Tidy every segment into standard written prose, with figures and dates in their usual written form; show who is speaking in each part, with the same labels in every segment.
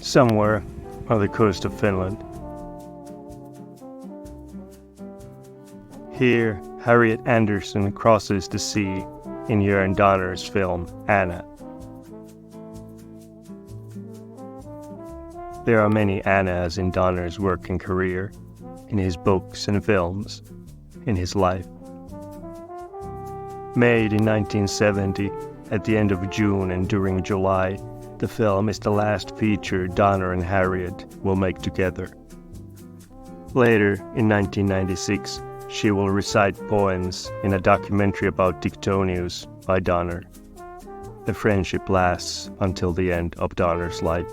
Speaker 1: somewhere on the coast of Finland. Here, Harriet Andersson crosses the sea in Jörn Donner's film Anna. There are many Annas in Donner's work and career, in his books and films, in his life. Made in 1970, at the end of June and during July, the film is the last feature Donner and Harriet will make together. Later, in 1996, she will recite poems in a documentary about Dictonius by Donner. The friendship lasts until the end of Donner's life.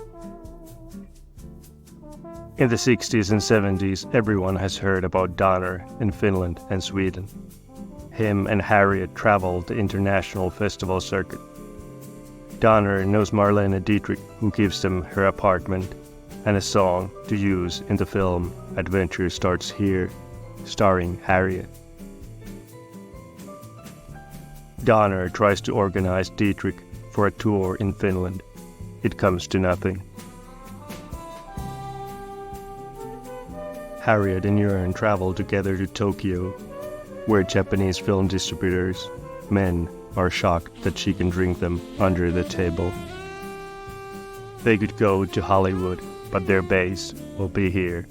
Speaker 1: In the 60s and 70s, everyone has heard about Donner in Finland and Sweden. Him and Harriet traveled the international festival circuit. Donner knows Marlene Dietrich, who gives them her apartment and a song to use in the film Adventure Starts Here, starring Harriet. Donner tries to organize Dietrich for a tour in Finland. It comes to nothing. Harriet and Jörn travel together to Tokyo, where Japanese film distributors, men, are shocked that she can drink them under the table. They could go to Hollywood, but their base will be here.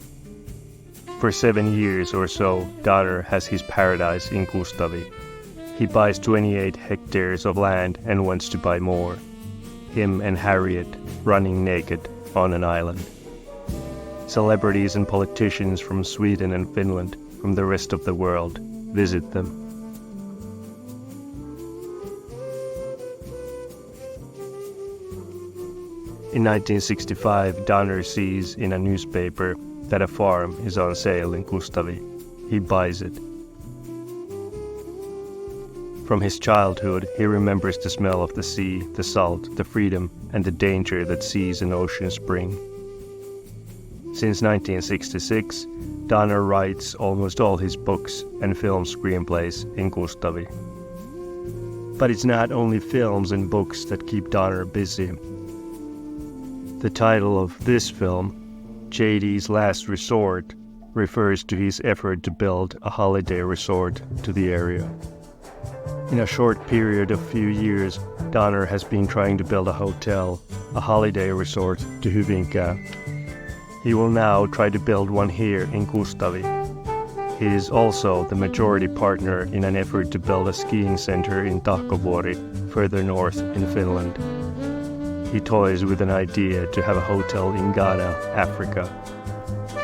Speaker 1: For 7 years or so, Donner has his paradise in Kustavi. He buys 28 hectares of land and wants to buy more. Him and Harriet running naked on an island. Celebrities and politicians from Sweden and Finland, from the rest of the world, visit them. In 1965, Donner sees in a newspaper that a farm is on sale in Kustavi. He buys it. From his childhood, he remembers the smell of the sea, the salt, the freedom, and the danger that seas and oceans bring. Since 1966, Donner writes almost all his books and film screenplays in Kustavi. But it's not only films and books that keep Donner busy. The title of this film, JD's Last Resort, refers to his effort to build a holiday resort to the area. In a short period of few years, Donner has been trying to build a hotel, a holiday resort to Hyvinkää. He will now try to build one here in Kustavi. He is also the majority partner in an effort to build a skiing center in Tahkovuori, further north in Finland. He toys with an idea to have a hotel in Ghana, Africa.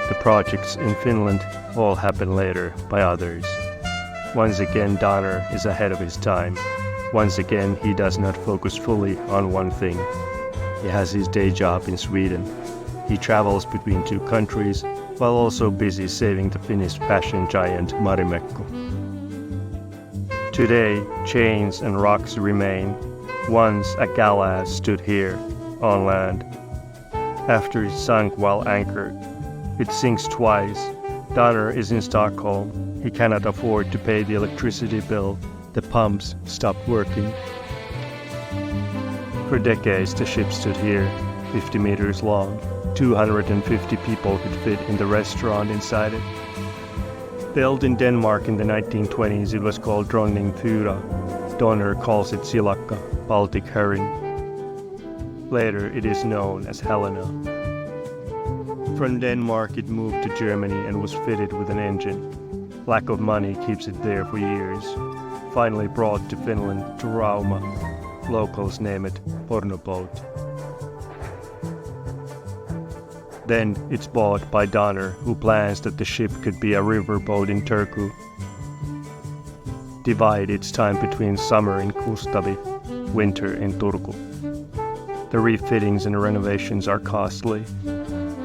Speaker 1: The projects in Finland all happen later by others. Once again, Donner is ahead of his time. Once again, he does not focus fully on one thing. He has his day job in Sweden. He travels between two countries, while also busy saving the Finnish fashion giant Marimekko. Today, chains and rocks remain. Once a galahs stood here, on land. After it sunk while anchored. It sinks twice. Donner is in Stockholm. He cannot afford to pay the electricity bill. The pumps stopped working. For decades, the ship stood here, 50 meters long. 250 people could fit in the restaurant inside it. Built in Denmark in the 1920s, it was called Dronning Thyra. Donner calls it silakka, Baltic herring. Later, it is known as Helena. From Denmark, it moved to Germany and was fitted with an engine. Lack of money keeps it there for years. Finally brought to Finland, to Rauma. Locals name it Pornoboat. Then it's bought by Donner, who plans that the ship could be a riverboat in Turku. Divide its time between summer in Kustavi, winter in Turku. The refittings and renovations are costly.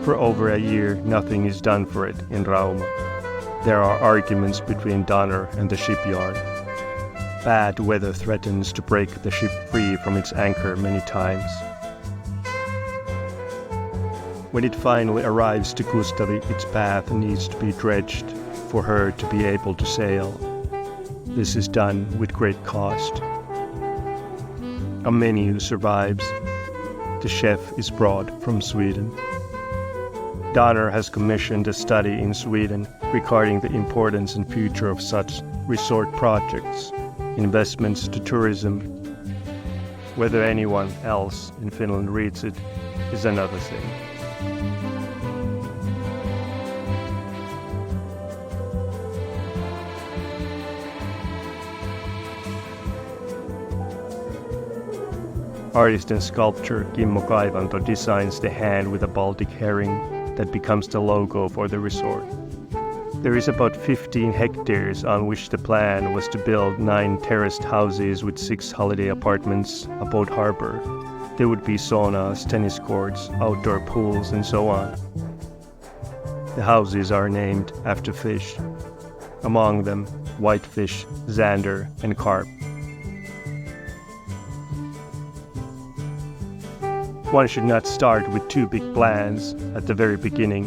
Speaker 1: For over a year, nothing is done for it in Rauma. There are arguments between Donner and the shipyard. Bad weather threatens to break the ship free from its anchor many times. When it finally arrives to Kustavi, its path needs to be dredged for her to be able to sail. This is done with great cost. A menu survives. The chef is brought from Sweden. Donner has commissioned a study in Sweden regarding the importance and future of such resort projects, investments to tourism. Whether anyone else in Finland reads it is another thing. Artist and sculptor Kimmo Kaivanto designs the hand with a Baltic herring that becomes the logo for the resort. There is about 15 hectares on which the plan was to build 9 terraced houses with 6 holiday apartments, a boat harbor. There would be saunas, tennis courts, outdoor pools, and so on. The houses are named after fish. Among them, whitefish, zander, and carp. One should not start with too big plans at the very beginning,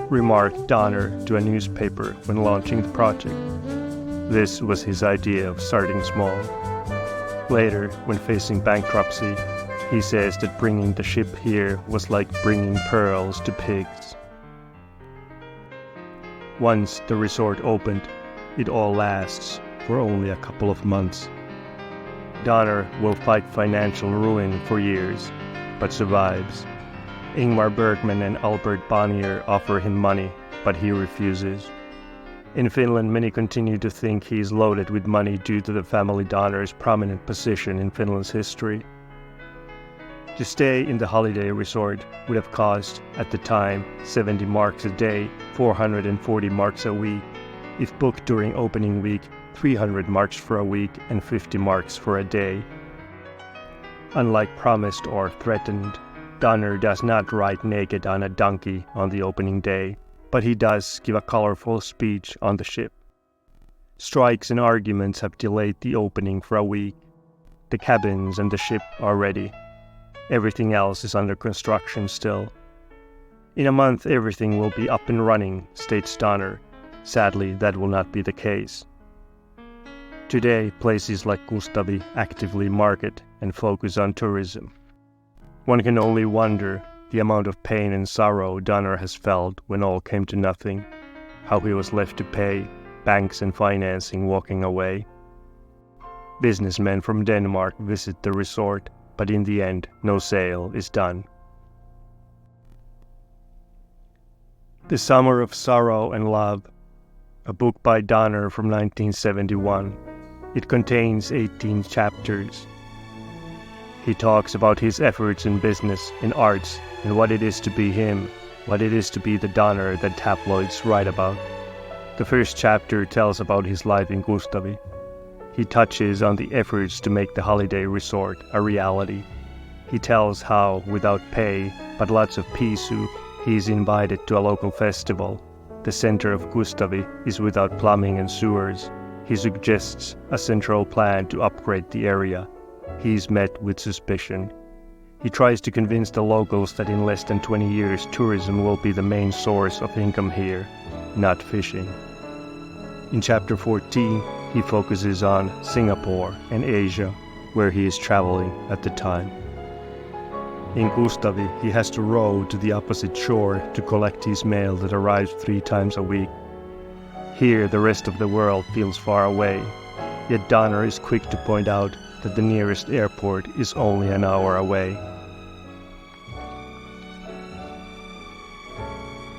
Speaker 1: remarked Donner to a newspaper when launching the project. This was his idea of starting small. Later, when facing bankruptcy, he says that bringing the ship here was like bringing pearls to pigs. Once the resort opened, it all lasts for only a couple of months. Donner will fight financial ruin for years, but survives. Ingmar Bergman and Albert Bonnier offer him money, but he refuses. In Finland, many continue to think he is loaded with money due to the family Donner's prominent position in Finland's history. To stay in the holiday resort would have cost, at the time, 70 marks a day, 440 marks a week. If booked during opening week, 300 marks for a week and 50 marks for a day. Unlike promised or threatened, Donner does not ride naked on a donkey on the opening day, but he does give a colorful speech on the ship. Strikes and arguments have delayed the opening for a week. The cabins and the ship are ready. Everything else is under construction still. In a month everything will be up and running, states Donner. Sadly, that will not be the case. Today, places like Kustavi actively market and focus on tourism. One can only wonder the amount of pain and sorrow Donner has felt when all came to nothing, how he was left to pay, banks and financing walking away. Businessmen from Denmark visit the resort, but in the end, no sale is done. The Summer of Sorrow and Love, a book by Donner from 1971. It contains 18 chapters. He talks about his efforts in business, in arts, and what it is to be him, what it is to be the Donner that tabloids write about. The first chapter tells about his life in Kustavi. He touches on the efforts to make the holiday resort a reality. He tells how, without pay, but lots of pea soup, he is invited to a local festival. The center of Kustavi is without plumbing and sewers. He suggests a central plan to upgrade the area. He is met with suspicion. He tries to convince the locals that in less than 20 years tourism will be the main source of income here, not fishing. In chapter 14, he focuses on Singapore and Asia, where he is traveling at the time. In Kustavi, he has to row to the opposite shore to collect his mail that arrives 3 times a week. Here, the rest of the world feels far away, yet Donner is quick to point out that the nearest airport is only an hour away.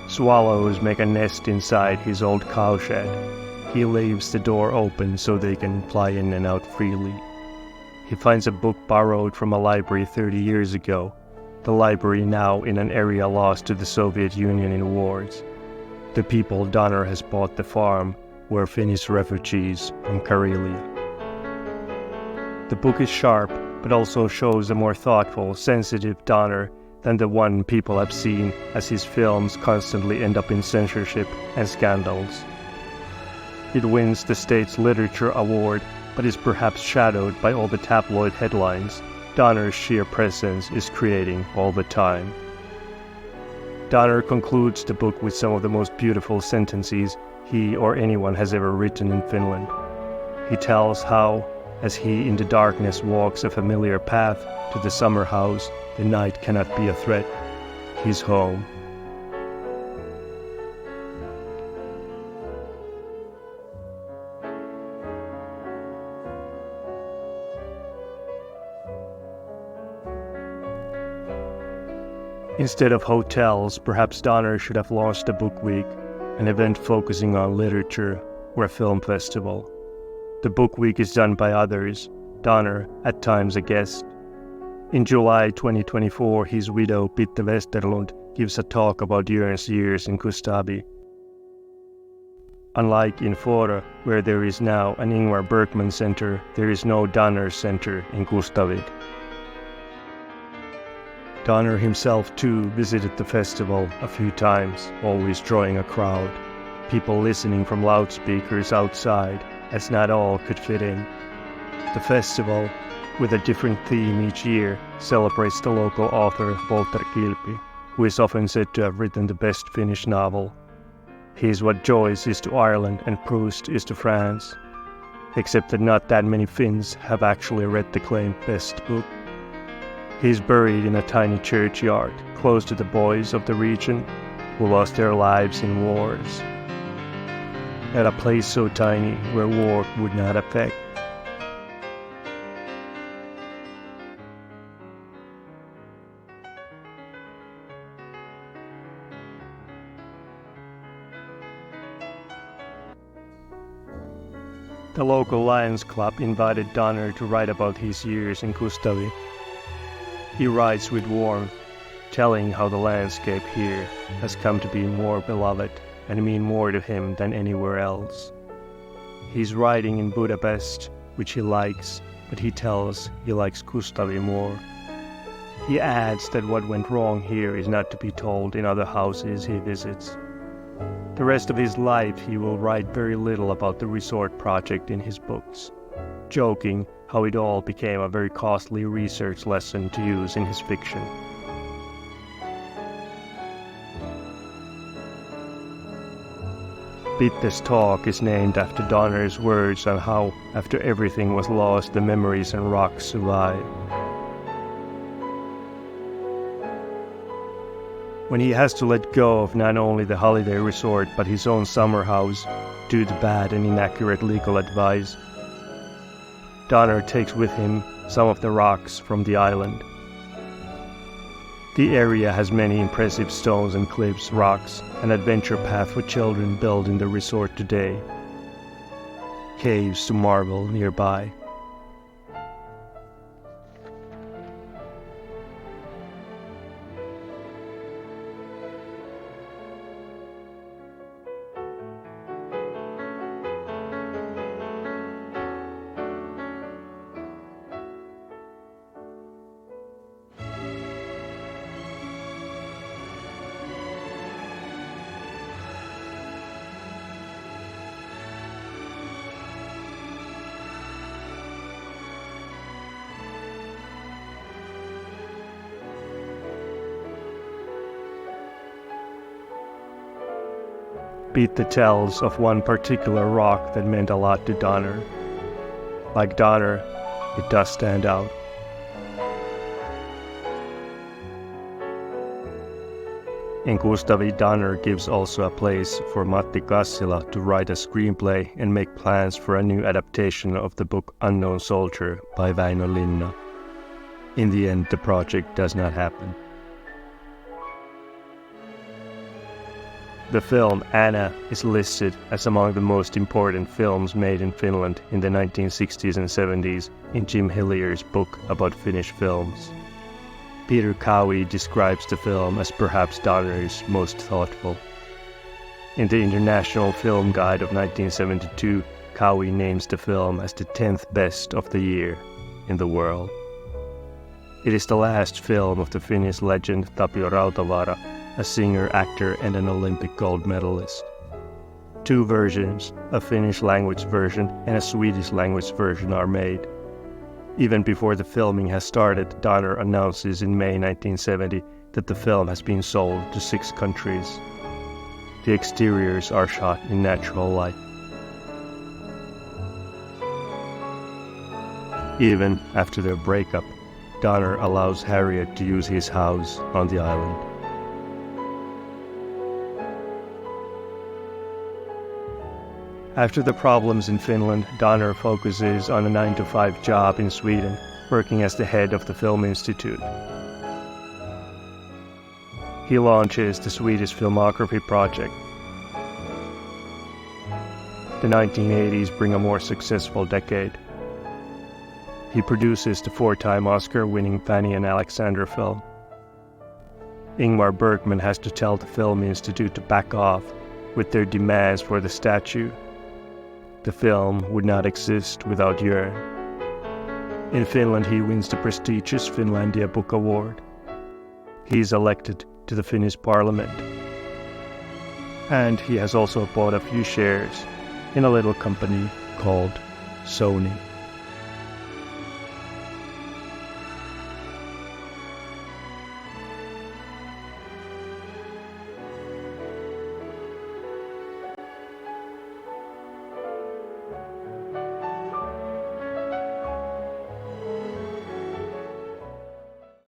Speaker 1: Swallows make a nest inside his old cowshed. He leaves the door open so they can fly in and out freely. He finds a book borrowed from a library 30 years ago, the library now in an area lost to the Soviet Union in wars. The people Donner has bought the farm were Finnish refugees from Karelia. The book is sharp, but also shows a more thoughtful, sensitive Donner than the one people have seen, as his films constantly end up in censorship and scandals. It wins the state's literature award, but is perhaps shadowed by all the tabloid headlines Donner's sheer presence is creating all the time. Donner concludes the book with some of the most beautiful sentences he or anyone has ever written in Finland. He tells how, As he in the darkness walks a familiar path to the summer house, the night cannot be a threat. He's home. Instead of hotels, perhaps Donner should have launched a book week, an event focusing on literature, or a film festival. The book week is done by others, Donner at times a guest. In July 2024, his widow Bitte Westerlund gives a talk about Jörn's years in Kustavi. Unlike in Fårö, where there is now an Ingmar Bergman Center, there is no Donner Center in Kustavi. Donner himself too visited the festival a few times, always drawing a crowd, people listening from loudspeakers outside, as not all could fit in. The festival, with a different theme each year, celebrates the local author Walter Kilpi, who is often said to have written the best Finnish novel. He is what Joyce is to Ireland and Proust is to France, except that not that many Finns have actually read the claimed best book. He is buried in a tiny churchyard, close to the boys of the region who lost their lives in wars. At a place so tiny where war would not affect. The local Lions Club invited Donner to write about his years in Kustavi. He writes with warmth, telling how the landscape here has come to be more beloved and mean more to him than anywhere else. He's writing in Budapest, which he likes, but he tells he likes Kustavi more. He adds that what went wrong here is not to be told in other houses he visits. The rest of his life he will write very little about the resort project in his books, joking how it all became a very costly research lesson to use in his fiction. Bitte's talk is named after Donner's words on how, after everything was lost, the memories and rocks survive. When he has to let go of not only the holiday resort but his own summer house due to bad and inaccurate legal advice, Donner takes with him some of the rocks from the island. The area has many impressive stones and cliffs, rocks, an adventure path for children built in the resort today. Caves to marvel nearby. Bitte tells of one particular rock that meant a lot to Donner. Like Donner, it does stand out. In Kustavi, Donner gives also a place for Matti Kassila to write a screenplay and make plans for a new adaptation of the book Unknown Soldier by Väinö Linna. In the end, the project does not happen. The film Anna is listed as among the most important films made in Finland in the 1960s and 70s in Jim Hillier's book about Finnish films. Peter Cowie describes the film as perhaps Donner's most thoughtful. In the International Film Guide of 1972, Cowie names the film as the 10th best of the year in the world. It is the last film of the Finnish legend Tapio Rautavaara, a singer, actor, and an Olympic gold medalist. Two versions, a Finnish language version and a Swedish language version, are made. Even before the filming has started, Donner announces in May 1970 that the film has been sold to 6 countries. The exteriors are shot in natural light. Even after their breakup, Donner allows Harriet to use his house on the island. After the problems in Finland, Donner focuses on a 9-to-5 job in Sweden, working as the head of the Film Institute. He launches the Swedish Filmography Project. The 1980s bring a more successful decade. He produces the 4-time Oscar-winning Fanny and Alexander film. Ingmar Bergman has to tell the Film Institute to back off with their demands for the statue. The film would not exist without Jörn. In Finland, he wins the prestigious Finlandia Book Award. He is elected to the Finnish Parliament. And he has also bought a few shares in a little company called Sony.